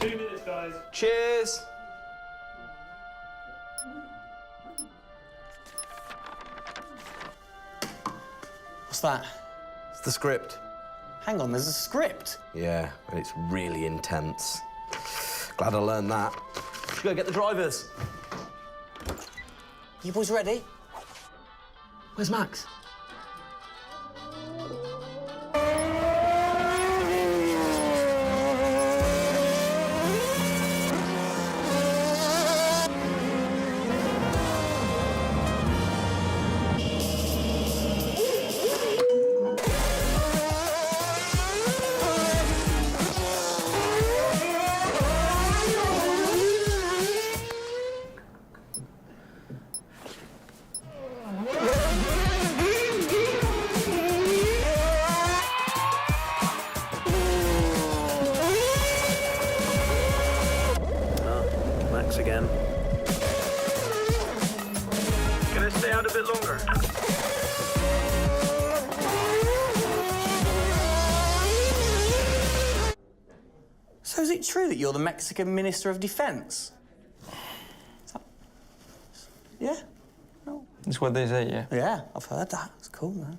2 minutes, guys. Cheers. What's that? It's the script. Hang on, there's a script. Yeah, but it's really intense. Glad I learned that. Should go get the drivers. You boys ready? Where's Max? Again. Can I stay out a bit longer? So is it true that you're the Mexican Minister of Defense? Yeah? No. That's what they say, yeah. Yeah, I've heard that. It's cool, man.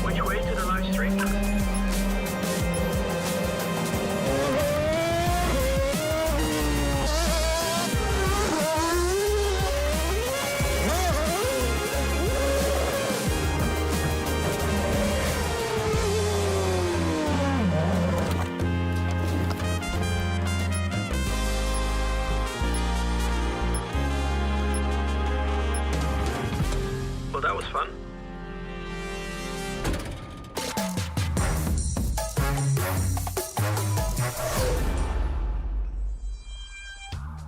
Which way to the live stream? Well, that was fun.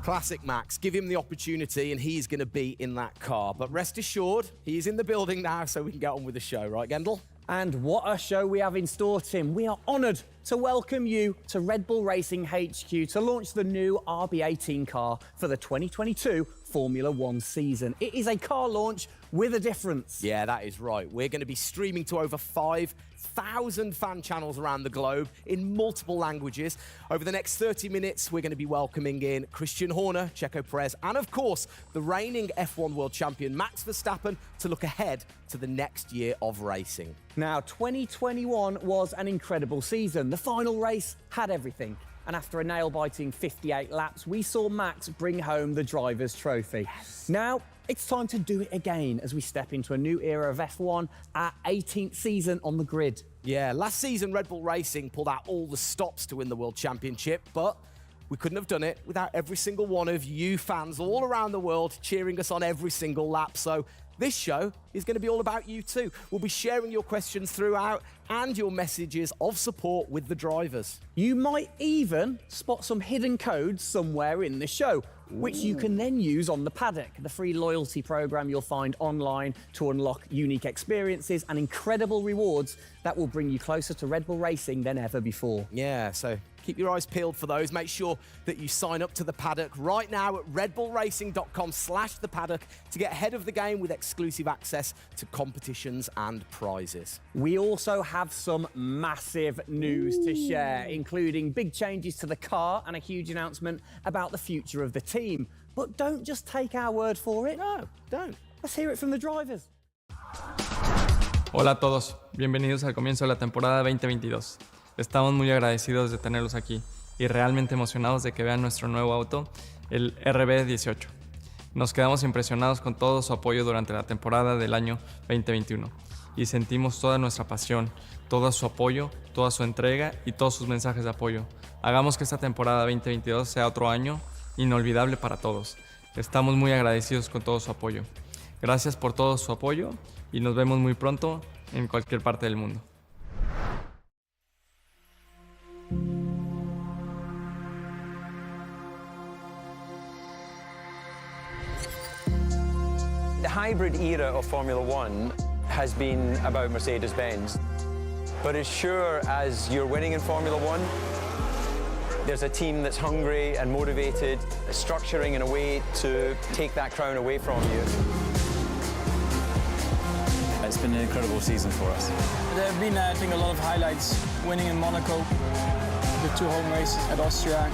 Classic Max. Give him the opportunity and he's going to be in that car. But rest assured, he's in the building now so we can get on with the show. Right, Gendel? And what a show we have in store, Tim. We are honoured to welcome you to Red Bull Racing HQ to launch the new RB18 car for the 2022 Formula One season. It is a car launch with a difference. Yeah, that is right. We're going to be streaming to over 5,000 fan channels around the globe in multiple languages. Over the next 30 minutes, we're going to be welcoming in Christian Horner, Checo Perez, and of course, the reigning F1 World Champion Max Verstappen to look ahead to the next year of racing. Now, 2021 was an incredible season. The final race had everything. And after a nail-biting 58 laps, we saw Max bring home the Drivers' Trophy. Yes. Now, it's time to do it again as we step into a new era of F1, our 18th season on the grid. Yeah, last season Red Bull Racing pulled out all the stops to win the World Championship, but we couldn't have done it without every single one of you fans all around the world cheering us on every single lap. So this show is going to be all about you too. We'll be sharing your questions throughout and your messages of support with the drivers. You might even spot some hidden codes somewhere in the show, which you can then use on the paddock, the free loyalty program you'll find online to unlock unique experiences and incredible rewards that will bring you closer to Red Bull Racing than ever before. Yeah, so keep your eyes peeled for those. Make sure that you sign up to the paddock right now at redbullracing.com/the paddock to get ahead of the game with exclusive access to competitions and prizes. We also have some massive news to share, including big changes to the car and a huge announcement about the future of the team. But don't just take our word for it. No, don't. Let's hear it from the drivers. Hola a todos, bienvenidos al comienzo de la temporada 2022. Estamos muy agradecidos de tenerlos aquí y realmente emocionados de que vean nuestro nuevo auto, el RB18. Nos quedamos impresionados con todo su apoyo durante la temporada del año 2021 y sentimos toda nuestra pasión, todo su apoyo, toda su entrega y todos sus mensajes de apoyo. Hagamos que esta temporada 2022 sea otro año inolvidable para todos. Estamos muy agradecidos con todo su apoyo. Gracias por todo su apoyo y nos vemos muy pronto en cualquier parte del mundo. The hybrid era of Formula One has been about Mercedes-Benz. But as sure as you're winning in Formula One, there's a team that's hungry and motivated, structuring in a way to take that crown away from you. It's been an incredible season for us. There have been, I think, a lot of highlights. Winning in Monaco, the 2 home races at Austria.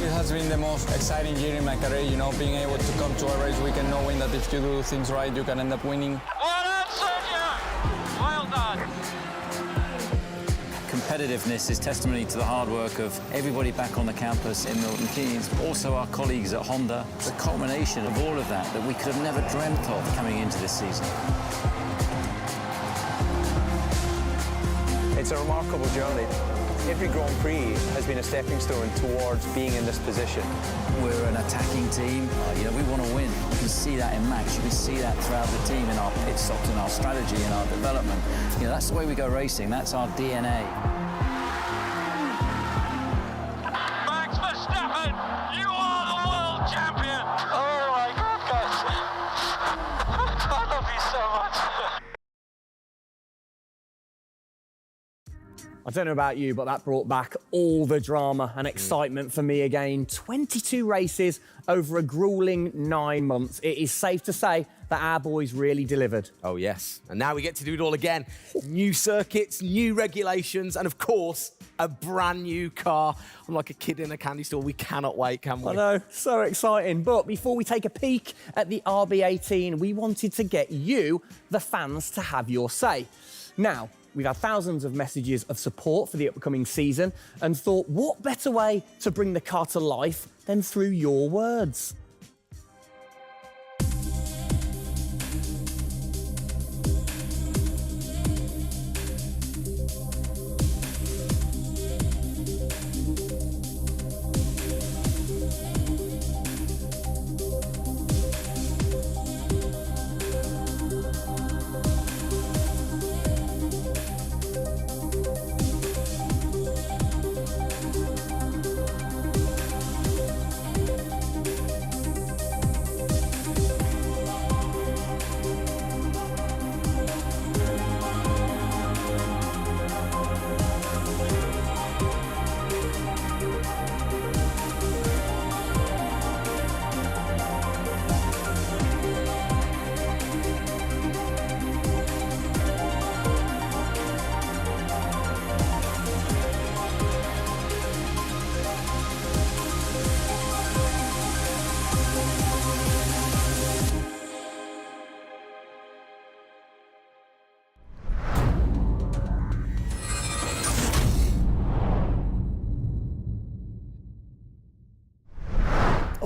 It has been the most exciting year in my career, you know, being able to come to a race weekend knowing that if you do things right, you can end up winning. Well done, Sergio! Well done. Competitiveness is testimony to the hard work of everybody back on the campus in Milton Keynes, also our colleagues at Honda. It's a culmination of all of that we could have never dreamt of coming into this season. It's a remarkable journey. Every Grand Prix has been a stepping stone towards being in this position. We're an attacking team. You know, we want to win. You can see that in Max. You can see that throughout the team, in our pit stops, in our strategy, in our development. You know, that's the way we go racing. That's our DNA. Max Verstappen, you are the world champion! Oh my goodness! I love you so much! I don't know about you, but that brought back all the drama and excitement for me again. 22 races over a grueling 9 months. It is safe to say that our boys really delivered. Oh, yes. And now we get to do it all again. New circuits, new regulations, and of course, a brand new car. I'm like a kid in a candy store. We cannot wait, can we? I know, so exciting. But before we take a peek at the RB18, we wanted to get you, the fans, to have your say. Now, we've had thousands of messages of support for the upcoming season and thought, what better way to bring the car to life than through your words?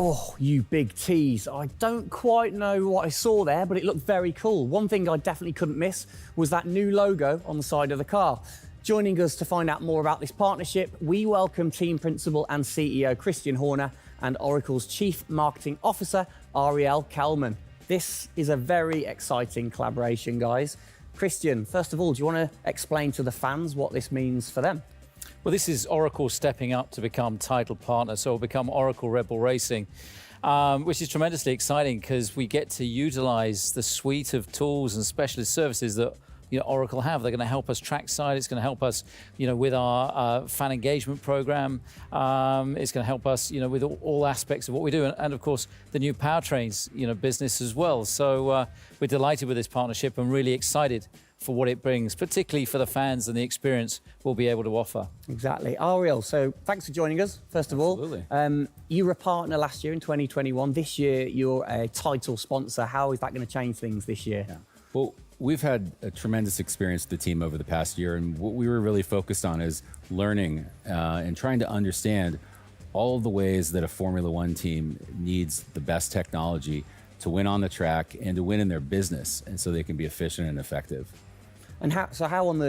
Oh, you big tease. I don't quite know what I saw there, but it looked very cool. One thing I definitely couldn't miss was that new logo on the side of the car. Joining us to find out more about this partnership, we welcome team principal and CEO Christian Horner and Oracle's Chief Marketing Officer, Ariel Kelman. This is a very exciting collaboration, guys. Christian, first of all, do you want to explain to the fans what this means for them? Well, this is Oracle stepping up to become title partner, so it'll become Oracle Red Bull Racing, which is tremendously exciting because we get to utilize the suite of tools and specialist services that Oracle have. They're going to help us trackside. It's going to help us, with our fan engagement program. It's going to help us, with all aspects of what we do, and of course the new powertrains, business as well. So we're delighted with this partnership and really excited for what it brings, particularly for the fans and the experience we'll be able to offer. Exactly. Ariel, so thanks for joining us, first of all. Absolutely. You were a partner last year in 2021. This year, you're a title sponsor. How is that going to change things this year? Yeah. Well, we've had a tremendous experience with the team over the past year, and what we were really focused on is learning and trying to understand all of the ways that a Formula One team needs the best technology to win on the track and to win in their business, and so they can be efficient and effective. And how on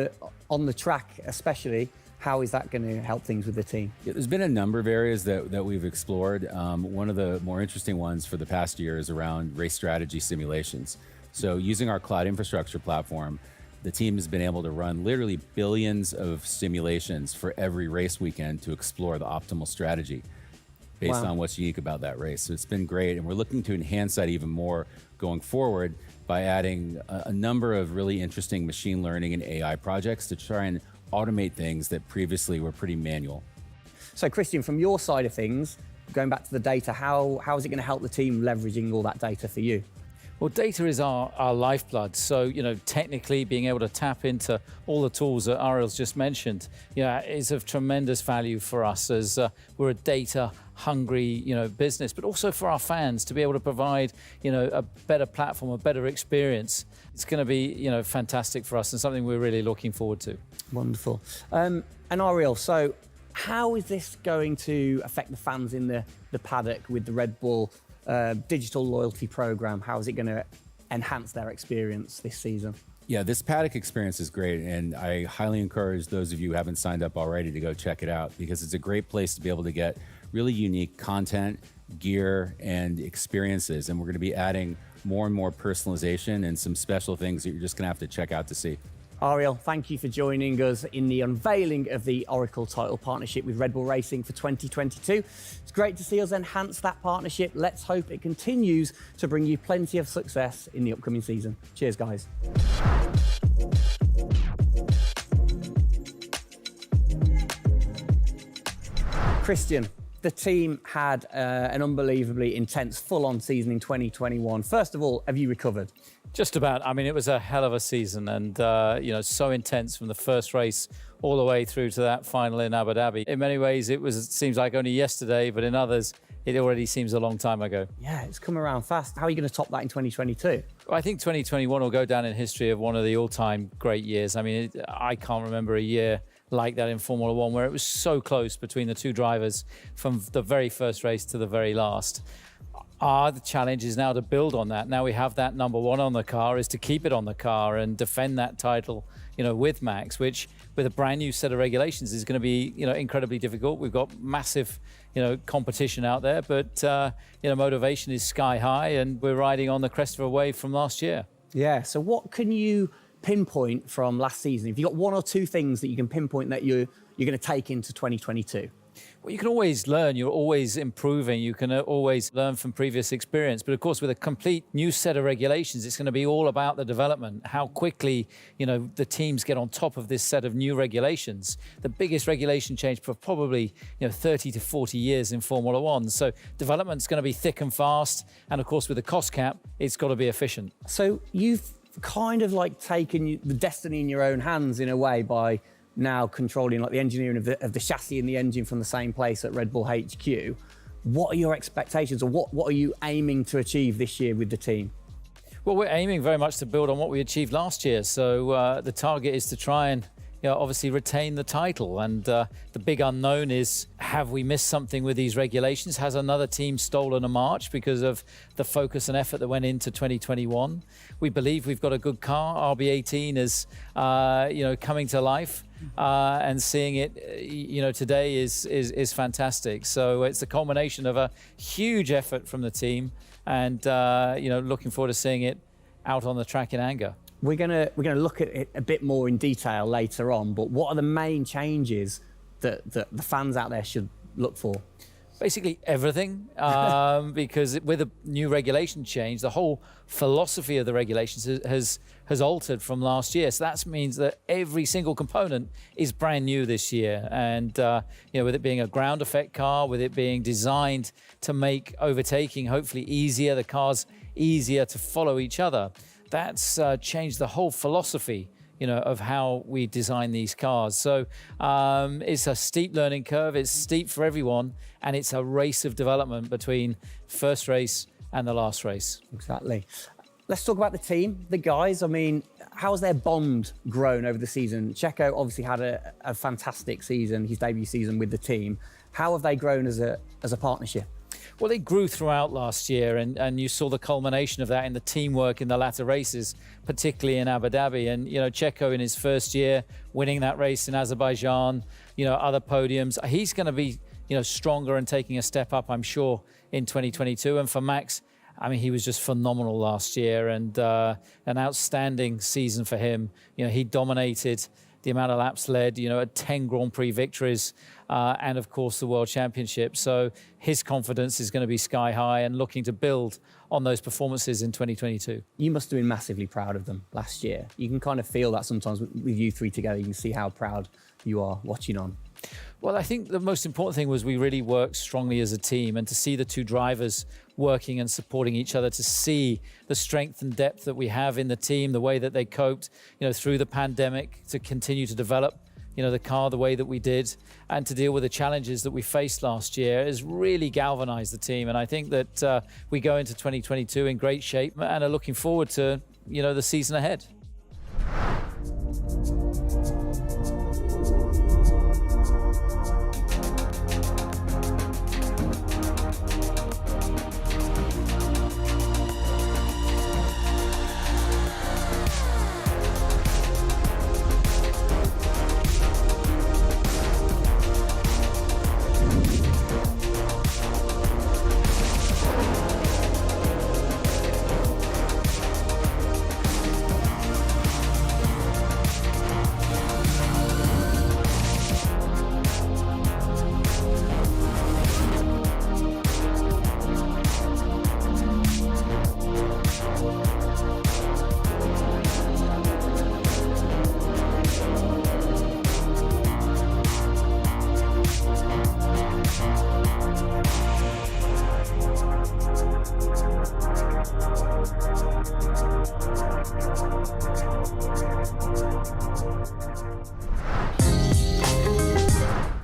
the track especially, how is that going to help things with the team? Yeah, there's been a number of areas that we've explored. One of the more interesting ones for the past year is around race strategy simulations. So using our cloud infrastructure platform, the team has been able to run literally billions of simulations for every race weekend to explore the optimal strategy based on what's unique about that race. So it's been great, and we're looking to enhance that even more going forward by adding a number of really interesting machine learning and AI projects to try and automate things that previously were pretty manual. So Christian, from your side of things, going back to the data, how is it going to help the team leveraging all that data for you? Well, data is our lifeblood. So, technically being able to tap into all the tools that Ariel's just mentioned, is of tremendous value for us as we're a data-hungry, business, but also for our fans to be able to provide, a better platform, a better experience. It's going to be, fantastic for us and something we're really looking forward to. Wonderful. And Ariel, so how is this going to affect the fans in the paddock with the Red Bull digital loyalty program? How is it going to enhance their experience this season? Yeah, this paddock experience is great, and I highly encourage those of you who haven't signed up already to go check it out, because it's a great place to be able to get really unique content, gear, and experiences. And we're going to be adding more and more personalization and some special things that you're just going to have to check out to see. Ariel, thank you for joining us in the unveiling of the Oracle title partnership with Red Bull Racing for 2022. It's great to see us enhance that partnership. Let's hope it continues to bring you plenty of success in the upcoming season. Cheers, guys. Christian, the team had an unbelievably intense, full-on season in 2021. First of all, have you recovered? Just about. I mean, it was a hell of a season and, so intense from the first race all the way through to that final in Abu Dhabi. In many ways, it seems like only yesterday, but in others, it already seems a long time ago. Yeah, it's come around fast. How are you going to top that in 2022? Well, I think 2021 will go down in history of one of the all-time great years. I mean, I can't remember a year like that in Formula One where it was so close between the two drivers from the very first race to the very last. The challenge is now to build on that. Now we have that number one on the car, is to keep it on the car and defend that title, with Max, which with a brand new set of regulations is going to be, incredibly difficult. We've got massive, competition out there, but, motivation is sky high and we're riding on the crest of a wave from last year. Yeah, so what can you pinpoint from last season? If you've got one or two things that you can pinpoint that you're going to take into 2022? Well, you can always learn. You're always improving. You can always learn from previous experience. But of course, with a complete new set of regulations, it's going to be all about the development, how quickly, the teams get on top of this set of new regulations. The biggest regulation change for probably, 30 to 40 years in Formula One. So development's going to be thick and fast. And of course, with the cost cap, it's got to be efficient. So you've kind of like taken the destiny in your own hands in a way by now controlling like the engineering of the chassis and the engine from the same place at Red Bull HQ. What are your expectations, or what are you aiming to achieve this year with the team? Well, we're aiming very much to build on what we achieved last year. So the target is to try and obviously retain the title. And the big unknown is, have we missed something with these regulations? Has another team stolen a march because of the focus and effort that went into 2021? We believe we've got a good car. RB18 is, coming to life. And seeing it, today is fantastic. So it's a culmination of a huge effort from the team, and looking forward to seeing it out on the track in anger. We're gonna look at it a bit more in detail later on. But what are the main changes that the fans out there should look for? Basically everything, because with a new regulation change, the whole philosophy of the regulations has altered from last year. So that means that every single component is brand new this year. And with it being a ground effect car, with it being designed to make overtaking hopefully easier, the cars easier to follow each other, that's changed the whole philosophy of how we design these cars. So it's a steep learning curve. It's steep for everyone, and it's a race of development between first race and the last race. Exactly. Let's talk about the team, the guys. I mean, how has their bond grown over the season? Checo obviously had a fantastic season, his debut season with the team. How have they grown as a partnership? Well, they grew throughout last year, and you saw the culmination of that in the teamwork in the latter races, particularly in Abu Dhabi. And, Checo in his first year, winning that race in Azerbaijan, other podiums. He's going to be, stronger and taking a step up, I'm sure, in 2022. And for Max, I mean, he was just phenomenal last year, and an outstanding season for him. He dominated the amount of laps led, at 10 Grand Prix victories, and of course the World Championship. So his confidence is going to be sky high and looking to build on those performances in 2022. You must have been massively proud of them last year. You can kind of feel that sometimes with you three together. You can see how proud you are watching on. Well, I think the most important thing was we really worked strongly as a team, and to see the two drivers working and supporting each other, to see the strength and depth that we have in the team, the way that they coped, through the pandemic, to continue to develop, the car the way that we did, and to deal with the challenges that we faced last year, has really galvanized the team. And I think that we go into 2022 in great shape and are looking forward to, the season ahead.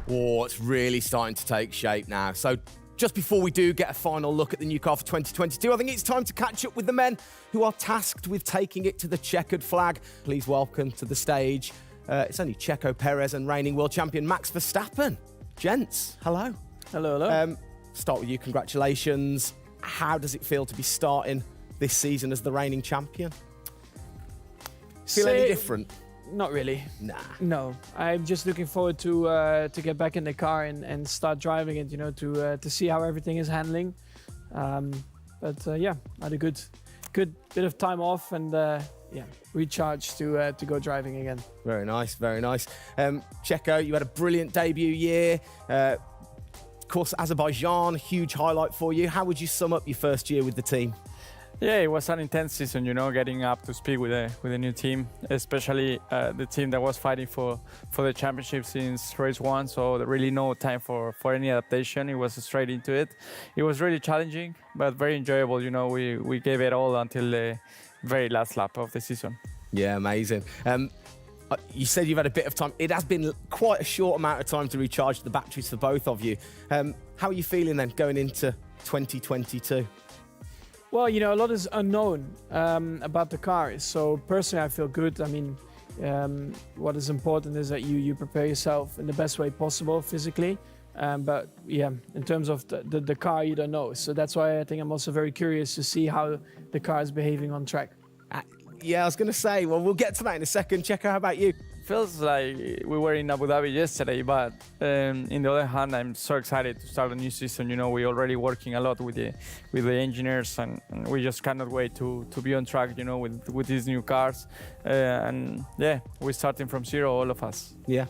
Oh, it's really starting to take shape now. So just before we do get a final look at the new car for 2022, I think it's time to catch up with the men who are tasked with taking it to the checkered flag. Please welcome to the stage, it's only Checo Perez and reigning world champion Max Verstappen. Gents, hello. Hello, hello. Start with you, congratulations. How does it feel to be starting this season as the reigning champion? Feel any different? Not really. Nah. No, I'm just looking forward to get back in the car and start driving it. You know, to see how everything is handling. Yeah, I had a good bit of time off and recharge to go driving again. Very nice, very nice. Checo, you had a brilliant debut year. Of course, Azerbaijan, huge highlight for you. How would you sum up your first year with the team? Yeah, it was an intense season, you know, getting up to speed with a new team, especially the team that was fighting for the championship since race 1. So there really no time for any adaptation. It was straight into it. It was really challenging, but very enjoyable. You know, we gave it all until the very last lap of the season. Yeah, amazing. You said you've had a bit of time. It has been quite a short amount of time to recharge the batteries for both of you. How are you feeling then going into 2022? Well, you know, a lot is unknown about the car. So personally, I feel good. I mean, what is important is that you prepare yourself in the best way possible physically. But yeah, in terms of the car, you don't know. So that's why I think I'm also very curious to see how the car is behaving on track. Yeah, I was going to say, well, we'll get to that in a second. Checo, how about you? Feels like we were in Abu Dhabi yesterday, but in the other hand, I'm so excited to start a new season. You know, we're already working a lot with the engineers, and we just cannot wait to be on track. You know, with these new cars, and yeah, we're starting from zero, all of us. Yeah.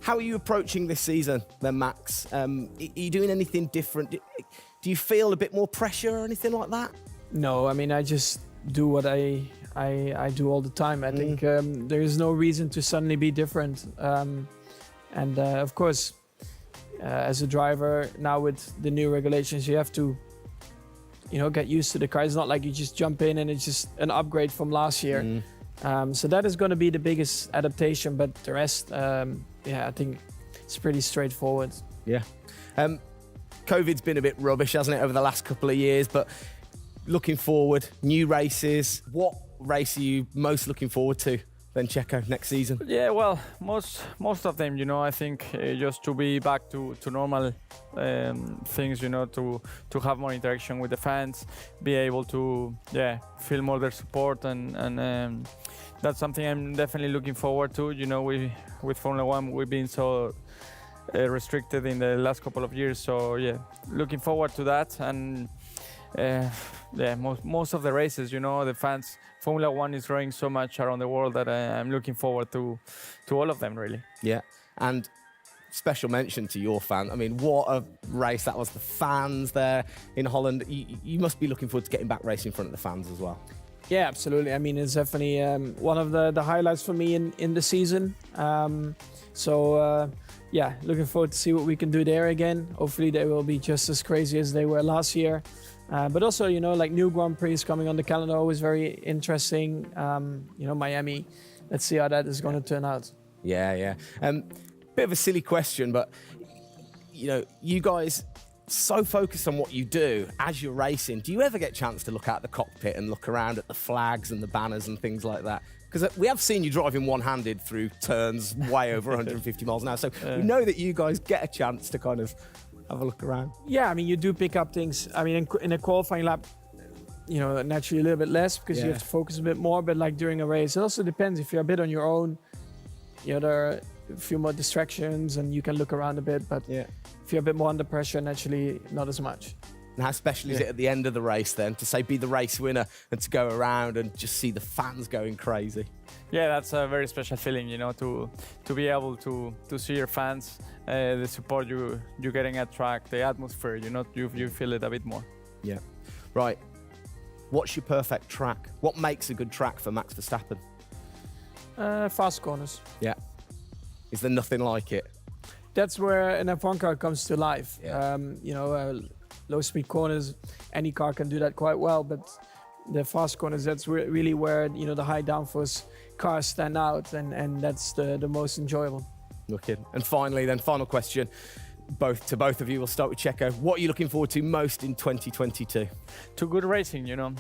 How are you approaching this season, then, Max? Are you doing anything different? Do you feel a bit more pressure or anything like that? No, I mean, I just do what I do all the time. I think there is no reason to suddenly be different. Of course, as a driver now with the new regulations, you have to, you know, get used to the car. It's not like you just jump in and it's just an upgrade from last year. So that is going to be the biggest adaptation. But the rest, yeah, I think it's pretty straightforward. Yeah. COVID's been a bit rubbish, hasn't it, over the last couple of years? But looking forward, new races. What race are you most looking forward to then, Checo, next season? Yeah, well, most of them, you know, I think just to be back to normal things, you know, to have more interaction with the fans, be able to, feel more their support, and that's something I'm definitely looking forward to. You know, with Formula One, we've been so restricted in the last couple of years, so yeah, looking forward to that. And most of the races, you know, the fans, Formula One is growing so much around the world that I'm looking forward to all of them, really. Yeah, and special mention to your fan. I mean, what a race that was. The fans there in Holland. You must be looking forward to getting back racing in front of the fans as well. Yeah, absolutely. I mean, it's definitely one of the highlights for me in the season. Yeah, looking forward to see what we can do there again. Hopefully they will be just as crazy as they were last year. But also, you know, like new Grand Prix coming on the calendar, always very interesting. You know, Miami, let's see how that is going to turn out. Yeah. Bit of a silly question, but, you know, you guys so focused on what you do as you're racing. Do you ever get a chance to look out the cockpit and look around at the flags and the banners and things like that? Because we have seen you driving one-handed through turns way over 150 miles an hour. So we know that you guys get a chance to kind of have a look around. Yeah, I mean, you do pick up things. I mean, in a qualifying lap, you know, naturally a little bit less because you have to focus a bit more. But like during a race, it also depends. If you're a bit on your own, you know, there are a few more distractions and you can look around a bit. But if you're a bit more under pressure, naturally not as much. And how special is it at the end of the race then to say be the race winner and to go around and just see the fans going crazy? Yeah, that's a very special feeling, you know, to be able to see your fans, the support you're getting at track, the atmosphere, you know, you feel it a bit more. Yeah. Right. What's your perfect track? What makes a good track for Max Verstappen? Fast corners. Yeah. Is there nothing like it? That's where an F1 car comes to life. Yeah. You know, low speed corners, any car can do that quite well, but the fast corners, that's really where, you know, the high downforce cars stand out, and that's the most enjoyable. Wicked. And finally, then, final question, to both of you. We'll start with Checo. What are you looking forward to most in 2022? To good racing, you know.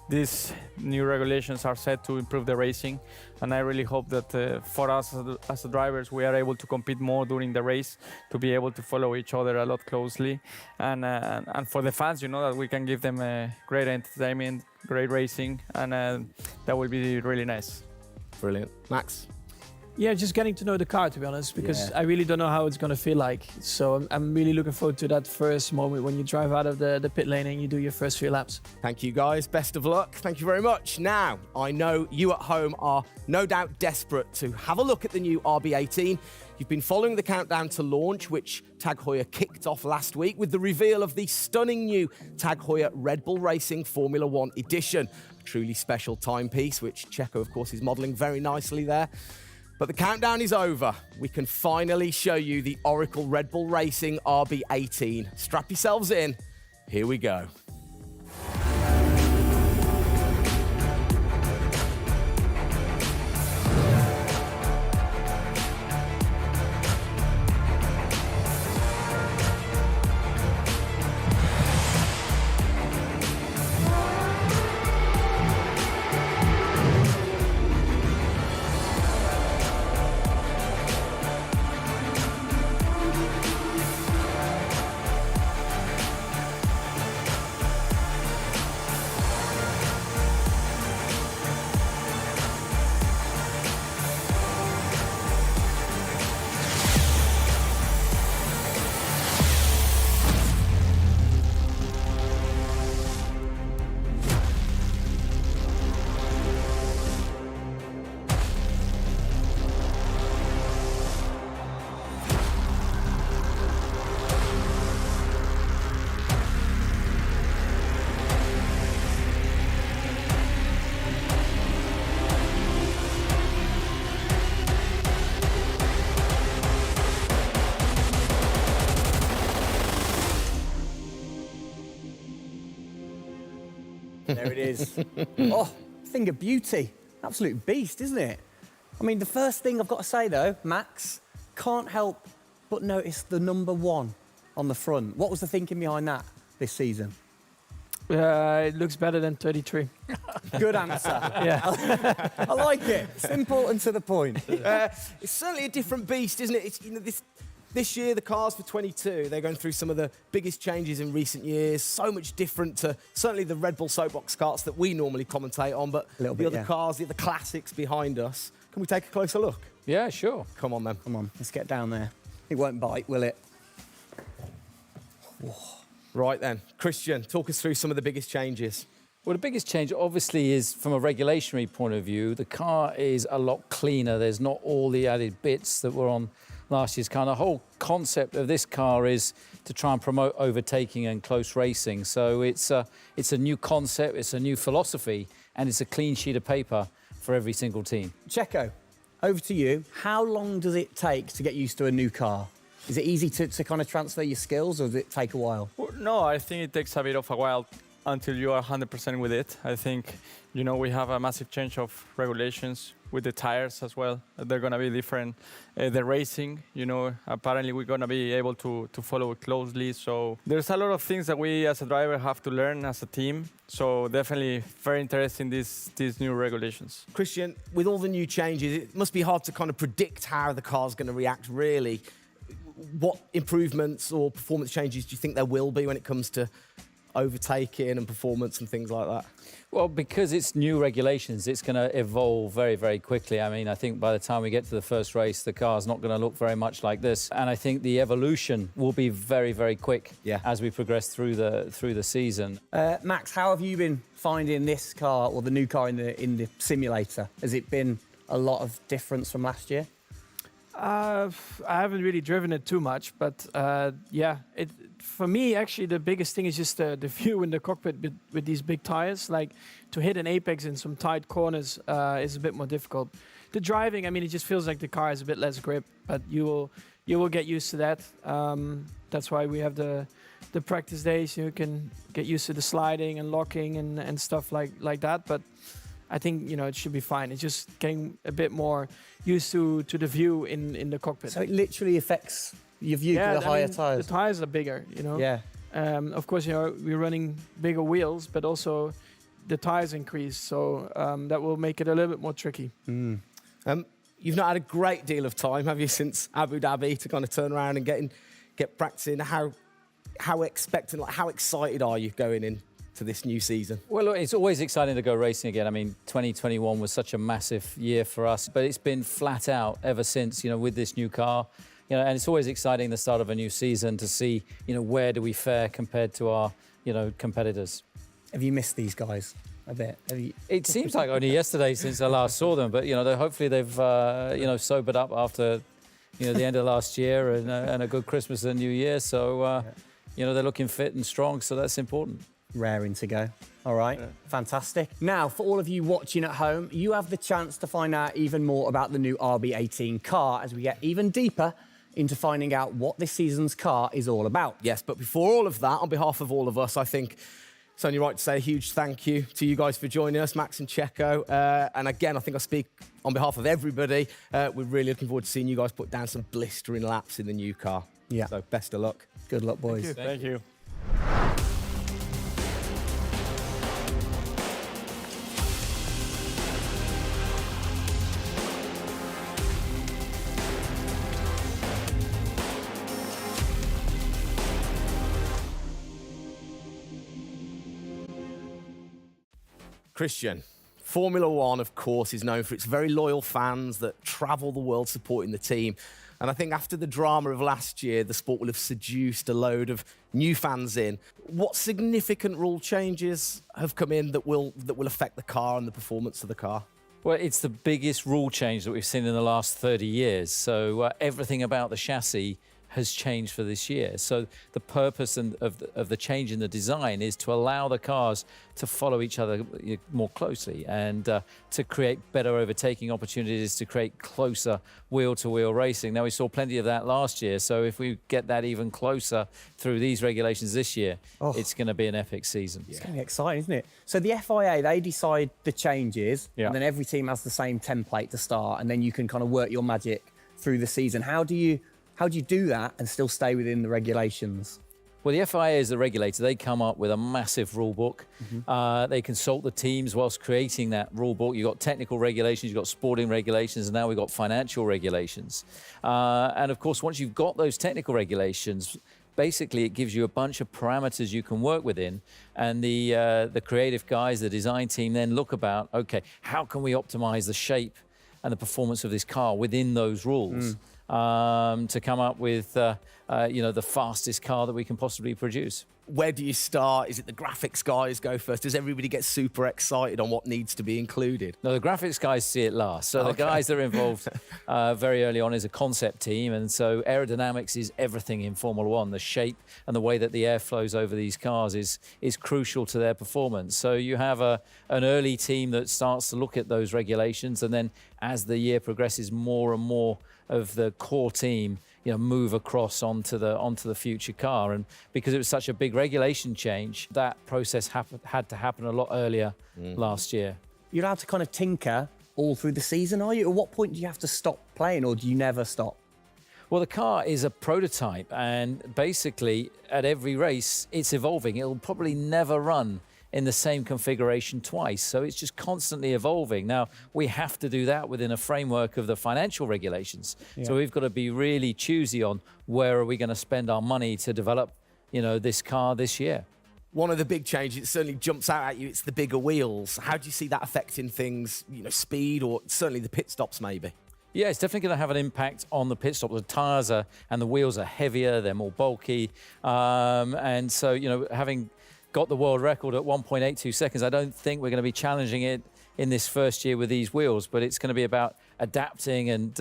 These new regulations are set to improve the racing, and I really hope that for us as drivers, we are able to compete more during the race, to be able to follow each other a lot closely, and for the fans, you know, that we can give them great entertainment, great racing, and that will be really nice. Brilliant. Max? Yeah, just getting to know the car, to be honest, because I really don't know how it's going to feel like. So I'm really looking forward to that first moment when you drive out of the pit lane and you do your first few laps. Thank you, guys. Best of luck. Thank you very much. Now, I know you at home are no doubt desperate to have a look at the new RB18. You've been following the countdown to launch, which Tag Heuer kicked off last week with the reveal of the stunning new Tag Heuer Red Bull Racing Formula One edition. A truly special timepiece, which Checo, of course, is modelling very nicely there. But the countdown is over. We can finally show you the Oracle Red Bull Racing RB18. Strap yourselves in. Here we go. There it is. Oh, thing of beauty. Absolute beast, isn't it? I mean, the first thing I've got to say, though, Max, can't help but notice the number 1 on the front. What was the thinking behind that this season? It looks better than 33. Good answer. Yeah. I like it. Simple and to the point. It's certainly a different beast, isn't it? It's, you know, this year, the cars for 22, they're going through some of the biggest changes in recent years. So much different to certainly the Red Bull soapbox karts that we normally commentate on, but the other cars, the other classics behind us. Can we take a closer look? Yeah, sure. Come on, then. Come on, let's get down there. It won't bite, will it? Right then. Christian, talk us through some of the biggest changes. Well, the biggest change, obviously, is from a regulatory point of view. The car is a lot cleaner. There's not all the added bits that were on last year's car. The whole concept of this car is to try and promote overtaking and close racing. So it's a new concept, it's a new philosophy, and it's a clean sheet of paper for every single team. Checo, over to you. How long does it take to get used to a new car? Is it easy to kind of transfer your skills, or does it take a while? Well, no, I think it takes a bit of a while until you are 100% with it. I think, you know, we have a massive change of regulations with the tires as well. They're going to be different. The racing, you know, apparently we're going to be able to follow it closely. So there's a lot of things that we as a driver have to learn as a team. So definitely very interesting, these new regulations. Christian, with all the new changes, it must be hard to kind of predict how the car's going to react, really. What improvements or performance changes do you think there will be when it comes to overtaking and performance and things like that? Well, because it's new regulations, it's going to evolve very, very quickly. I mean, I think by the time we get to the first race, the car's not going to look very much like this. And I think the evolution will be very, very quick as we progress through the season. Max, how have you been finding this car, or the new car in the simulator? Has it been a lot of difference from last year? I haven't really driven it too much, but yeah, for me, actually, the biggest thing is just the view in the cockpit with these big tires. Like, to hit an apex in some tight corners is a bit more difficult. The driving, I mean, it just feels like the car has a bit less grip, but you will get used to that. That's why we have the practice days. You can get used to the sliding and locking and stuff like that. But I think, you know, it should be fine. It's just getting a bit more used to the view in the cockpit. So it literally affects your view to the higher tyres. The tyres are bigger, you know. Yeah. Of course, you know, we're running bigger wheels, but also the tyres increase, so that will make it a little bit more tricky. You've not had a great deal of time, have you, since Abu Dhabi to kind of turn around and get practicing? How expectant, like how excited are you going into this new season? Well, look, it's always exciting to go racing again. I mean, 2021 was such a massive year for us, but it's been flat out ever since, you know, with this new car. You know, and it's always exciting the start of a new season to see, you know, where do we fare compared to our, you know, competitors. Have you missed these guys a bit? It seems like only yesterday since I last saw them, but, you know, hopefully they've, you know, sobered up after, you know, the end of last year and a good Christmas and New Year. So, you know, they're looking fit and strong, so that's important. Raring to go. All right, fantastic. Now, for all of you watching at home, you have the chance to find out even more about the new RB18 car as we get even deeper into finding out what this season's car is all about. Yes, but before all of that, on behalf of all of us, I think it's only right to say a huge thank you to you guys for joining us, Max and Checo. And again, I think I speak on behalf of everybody. We're really looking forward to seeing you guys put down some blistering laps in the new car. Yeah. So best of luck. Good luck, boys. Thank you. Christian, Formula One, of course, is known for its very loyal fans that travel the world supporting the team. And I think after the drama of last year, the sport will have seduced a load of new fans in. What significant rule changes have come in that will affect the car and the performance of the car? Well, it's the biggest rule change that we've seen in the last 30 years. So everything about the chassis has changed for this year. So the purpose of the change in the design is to allow the cars to follow each other more closely and to create better overtaking opportunities, to create closer wheel-to-wheel racing. Now, we saw plenty of that last year, so if we get that even closer through these regulations this year, it's going to be an epic season. It's going to be exciting, isn't it? So the FIA, they decide the changes, Yeah. and then every team has the same template to start, and then you can kind of work your magic through the season. How do you do that and still stay within the regulations? Well, the FIA is the regulator. They come up with a massive rule book. They consult the teams whilst creating that rule book. You've got technical regulations, you've got sporting regulations, and now we've got financial regulations. And of course, once you've got those technical regulations, basically it gives you a bunch of parameters you can work within. And the creative guys, the design team then look about, okay, how can we optimize the shape and the performance of this car within those rules? To come up with, you know, the fastest car that we can possibly produce. Where do you start? Is it the graphics guys go first? Does everybody get super excited on what needs to be included? No, the graphics guys see it last. So the guys that are involved very early on is a concept team. And so aerodynamics is everything in Formula One. The shape and the way that the air flows over these cars is crucial to their performance. So you have an early team that starts to look at those regulations. And then as the year progresses, more and more of the core team, you know, move across onto the future car. And because it was such a big regulation change, that process had to happen a lot earlier last year. You're allowed to kind of tinker all through the season, are you? At what point do you have to stop playing, or do you never stop? Well, the car is a prototype, and basically at every race it's evolving. It'll probably never run in the same configuration twice. So it's just constantly evolving. Now, we have to do that within a framework of the financial regulations. Yeah. So we've got to be really choosy on where are we going to spend our money to develop, you know, this car this year. One of the big changes, it certainly jumps out at you, it's the bigger wheels. How do you see that affecting things, you know, speed or certainly the pit stops maybe? Yeah, it's definitely going to have an impact on the pit stop. The tyres and the wheels are heavier, they're more bulky. And so, you know, having got the world record at 1.82 seconds. I don't think we're going to be challenging it in this first year with these wheels, but it's going to be about adapting and,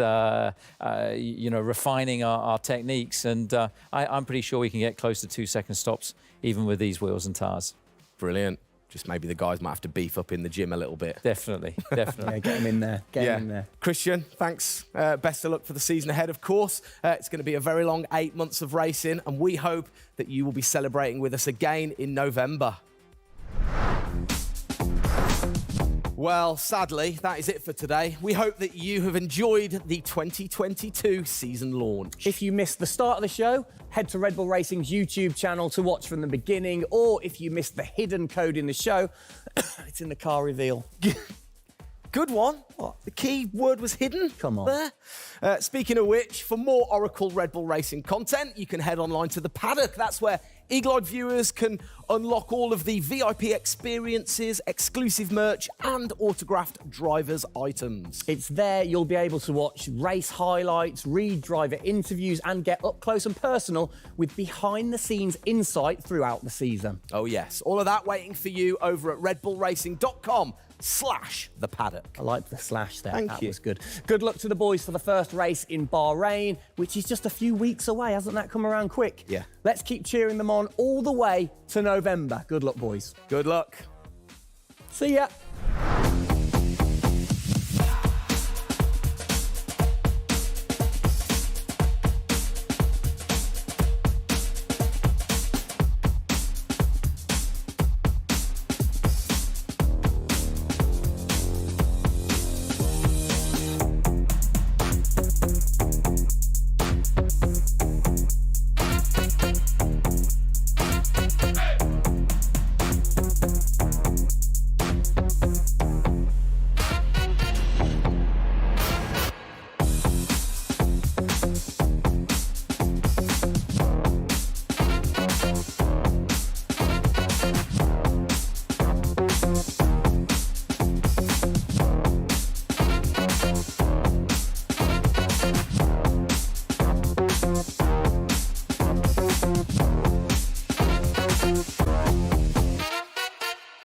you know, refining our techniques. And I'm pretty sure we can get close to 2 second stops even with these wheels and tyres. Brilliant. Just maybe the guys might have to beef up in the gym a little bit. Definitely, definitely. Yeah, get them in there. Get them in there. Christian, thanks. Best of luck for the season ahead, of course. It's going to be a very long 8 months of racing, and we hope that you will be celebrating with us again in November. Well, sadly, that is it for today. We hope that you have enjoyed the 2022 season launch. If you missed the start of the show, head to Red Bull Racing's YouTube channel to watch from the beginning, or if you missed the hidden code in the show, it's in the car reveal. Good one. What? The key word was hidden. Come on. There. Speaking of which, for more Oracle Red Bull Racing content, you can head online to the paddock. That's where eagle-eyed viewers can unlock all of the VIP experiences, exclusive merch, and autographed drivers' items. It's there you'll be able to watch race highlights, read driver interviews, and get up close and personal with behind-the-scenes insight throughout the season. Oh yes, all of that waiting for you over at redbullracing.com/the paddock. I like the slash there. Thank that you. was good. Good luck to the boys for the first race in Bahrain, which is just a few weeks away. Hasn't that come around quick? Yeah. Let's keep cheering them on all the way to November. Good luck, boys. Good luck. See ya.